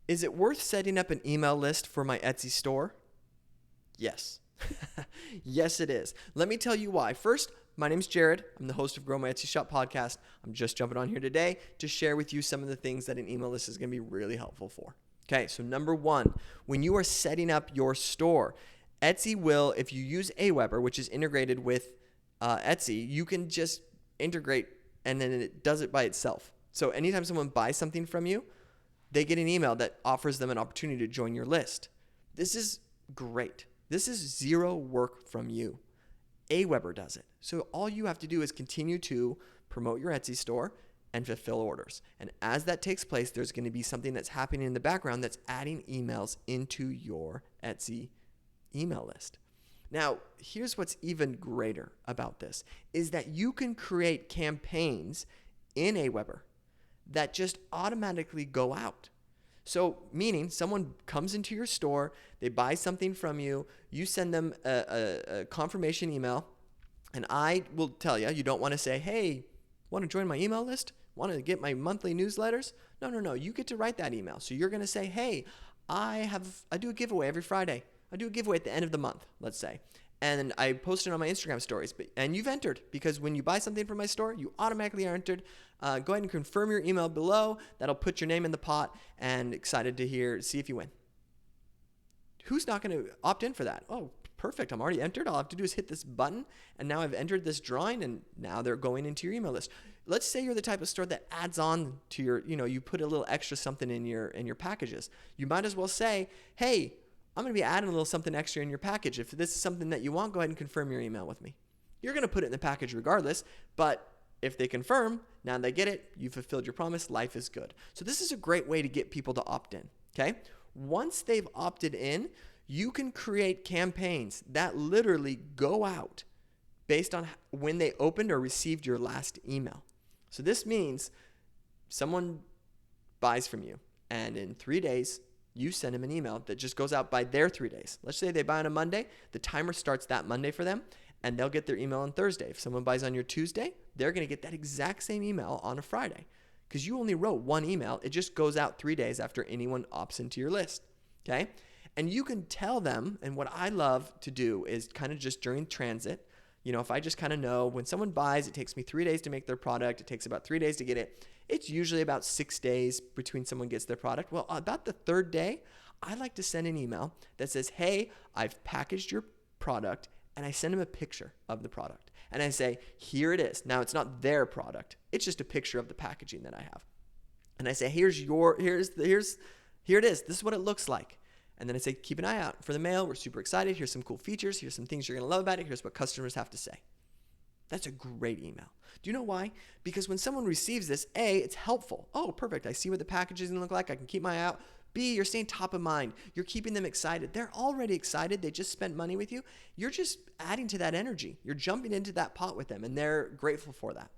Is it worth setting up an email list for my Etsy store? Yes. Yes, it is. Let me tell you why. First, my name's Jared. I'm the host of Grow My Etsy Shop podcast. I'm just jumping on here today to share with you some of the things that an email list is going to be really helpful for. Okay, so number one, when you are setting up your store, Etsy will, if you use Aweber, which is integrated with Etsy, you can just integrate and then it does it by itself. So anytime someone buys something from you, they get an email that offers them an opportunity to join your list. This is great. This is zero work from you. Aweber does it. So all you have to do is continue to promote your Etsy store and fulfill orders. And as that takes place, there's going to be something that's happening in the background that's adding emails into your Etsy email list. Now, here's what's even greater about this, is that you can create campaigns in Aweber that just automatically go out. So meaning someone comes into your store, they buy something from you, you send them a confirmation email, and I will tell you, you don't want to say, hey, want to join my email list? Want to get my monthly newsletters? No. You get to write that email. So you're going to say, hey, I do a giveaway every Friday. I do a giveaway at the end of the month, let's say. And I post it on my Instagram stories. And you've entered, because when you buy something from my store, you automatically are entered. Go ahead and confirm your email below. That'll put your name in the pot, and excited to see if you win. Who's not going to opt in for that? Oh, perfect. I'm already entered. All I have to do is hit this button, and now I've entered this drawing, and now they're going into your email list. Let's say you're the type of store that adds on to your, you put a little extra something in your packages. You might as well say, hey, I'm going to be adding a little something extra in your package. If this is something that you want, go ahead and confirm your email with me. You're going to put it in the package regardless, but if they confirm, now they get it, you fulfilled your promise, life is good. So this is a great way to get people to opt in, okay? Once they've opted in, you can create campaigns that literally go out based on when they opened or received your last email. So this means someone buys from you, and in 3 days, you send them an email that just goes out by their 3 days. Let's say they buy on a Monday. The timer starts that Monday for them, and they'll get their email on Thursday. If someone buys on your Tuesday, they're going to get that exact same email on a Friday, because you only wrote one email. It just goes out 3 days after anyone opts into your list, okay? And you can tell them, and what I love to do is kind of just during transit, if I just kind of know when someone buys, it takes me 3 days to make their product. It takes about 3 days to get it. It's usually about 6 days between someone gets their product. Well, about the third day, I like to send an email that says, hey, I've packaged your product, and I send them a picture of the product. And I say, here it is. Now, it's not their product. It's just a picture of the packaging that I have. And I say, here it is. This is what it looks like. And then I say, keep an eye out for the mail. We're super excited. Here's some cool features. Here's some things you're going to love about it. Here's what customers have to say. That's a great email. Do you know why? Because when someone receives this, A, it's helpful. Oh, perfect. I see what the packaging look like. I can keep my eye out. B, you're staying top of mind. You're keeping them excited. They're already excited. They just spent money with you. You're just adding to that energy. You're jumping into that pot with them, and they're grateful for that.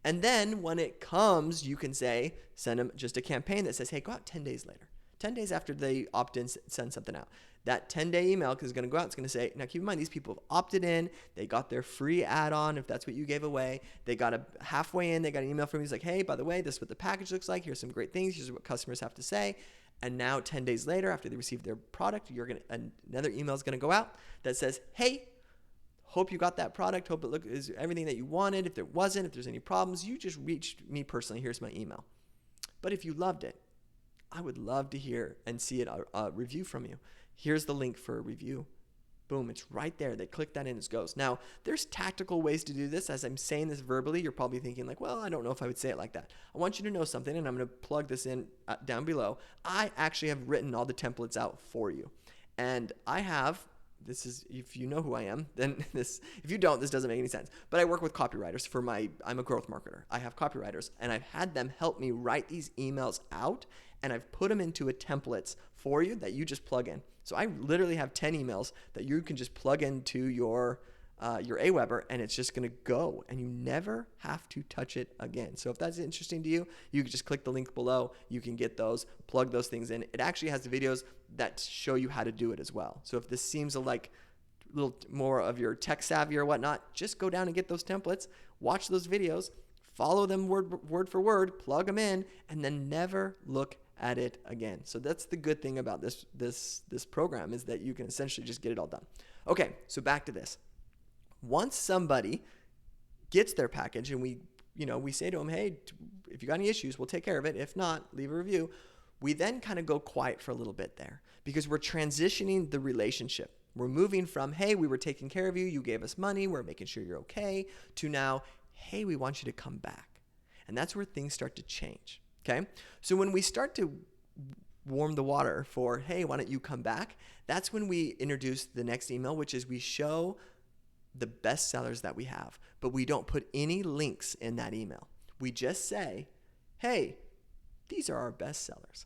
And then when it comes, you can say, send them just a campaign that says, hey, go out 10 days later. 10 days after they opt in, send something out. That 10-day email is going to go out. It's going to say, now keep in mind, these people have opted in. They got their free add-on, if that's what you gave away. They got halfway in. They got an email from you. It's like, hey, by the way, this is what the package looks like. Here's some great things. Here's what customers have to say. And now 10 days later, after they receive their product, another email is going to go out that says, hey, hope you got that product. Hope it is everything that you wanted. If there wasn't, if there's any problems, you just reached me personally. Here's my email. But if you loved it, I would love to hear and see a review from you. Here's the link for a review. Boom, it's right there. They click that in, it goes. Now, there's tactical ways to do this. As I'm saying this verbally, you're probably thinking like, well, I don't know if I would say it like that. I want you to know something, and I'm going to plug this in down below. I actually have written all the templates out for you. And I have, this is, if you know who I am, then this, if you don't, this doesn't make any sense. But I work with copywriters I'm a growth marketer. I have copywriters, and I've had them help me write these emails out, and I've put them into a templates for you that you just plug in. So I literally have 10 emails that you can just plug into your Aweber, and it's just going to go, and you never have to touch it again. So if that's interesting to you, you can just click the link below. You can get those, plug those things in. It actually has the videos that show you how to do it as well. So if this seems like a little more of your tech savvy or whatnot, just go down and get those templates, watch those videos, follow them word for word, plug them in, and then never look at it again. So that's the good thing about this program, is that you can essentially just get it all done. Okay, so back to this. Once somebody gets their package and we say to them, hey, if you got any issues, we'll take care of it. If not, leave a review. We then kind of go quiet for a little bit there because we're transitioning the relationship. We're moving from, hey, we were taking care of you, you gave us money, we're making sure you're okay, to now, hey, we want you to come back. And that's where things start to change, okay? So when we start to warm the water for, hey, why don't you come back? That's when we introduce the next email, which is we show the best sellers that we have, but we don't put any links in that email. We just say, hey, these are our best sellers.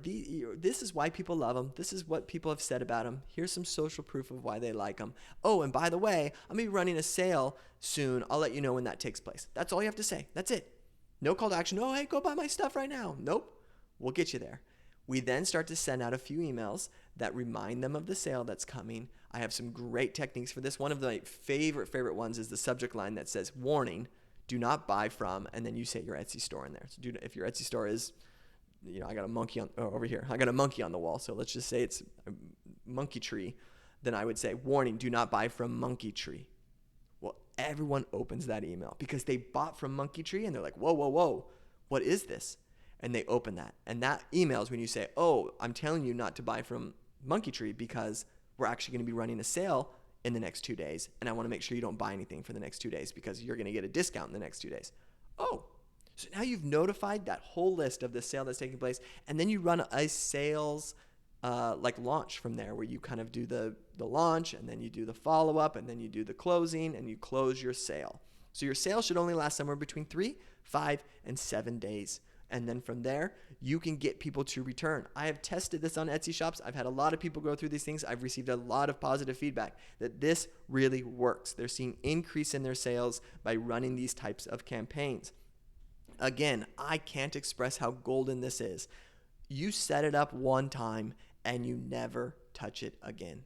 This is why people love them. This is what people have said about them. Here's some social proof of why they like them. Oh, and by the way, I'm going to be running a sale soon. I'll let you know when that takes place. That's all you have to say. That's it. No call to action. Oh, hey, go buy my stuff right now. Nope. We'll get you there. We then start to send out a few emails that remind them of the sale that's coming. I have some great techniques for this. One of my favorite ones is the subject line that says, warning, do not buy from, and then you say your Etsy store in there. So if your Etsy store is, I got a monkey over here. I got a monkey on the wall. So let's just say it's a monkey tree. Then I would say, warning, do not buy from monkey tree. Well, everyone opens that email because they bought from monkey tree and they're like, whoa, what is this? And they open that. And that email is when you say, oh, I'm telling you not to buy from monkey tree because we're actually going to be running a sale in the next 2 days. And I want to make sure you don't buy anything for the next 2 days because you're going to get a discount in the next 2 days. Oh, so now you've notified that whole list of the sale that's taking place. And then you run a sales launch from there where you kind of do the launch and then you do the follow-up and then you do the closing and you close your sale. So your sale should only last somewhere between 3, 5, and 7 days. And then from there, you can get people to return. I have tested this on Etsy shops. I've had a lot of people go through these things. I've received a lot of positive feedback that this really works. They're seeing increase in their sales by running these types of campaigns. Again, I can't express how golden this is. You set it up one time and you never touch it again.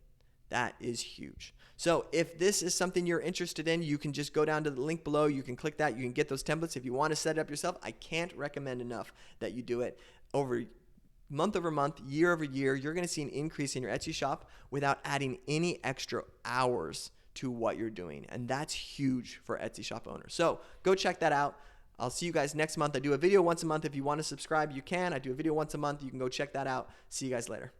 That is huge. So if this is something you're interested in, you can just go down to the link below. You can click that. You can get those templates. If you want to set it up yourself, I can't recommend enough that you do it. Month over month, year over year, you're going to see an increase in your Etsy shop without adding any extra hours to what you're doing. And that's huge for Etsy shop owners. So go check that out. I'll see you guys next month. I do a video once a month. If you want to subscribe, you can. I do a video once a month. You can go check that out. See you guys later.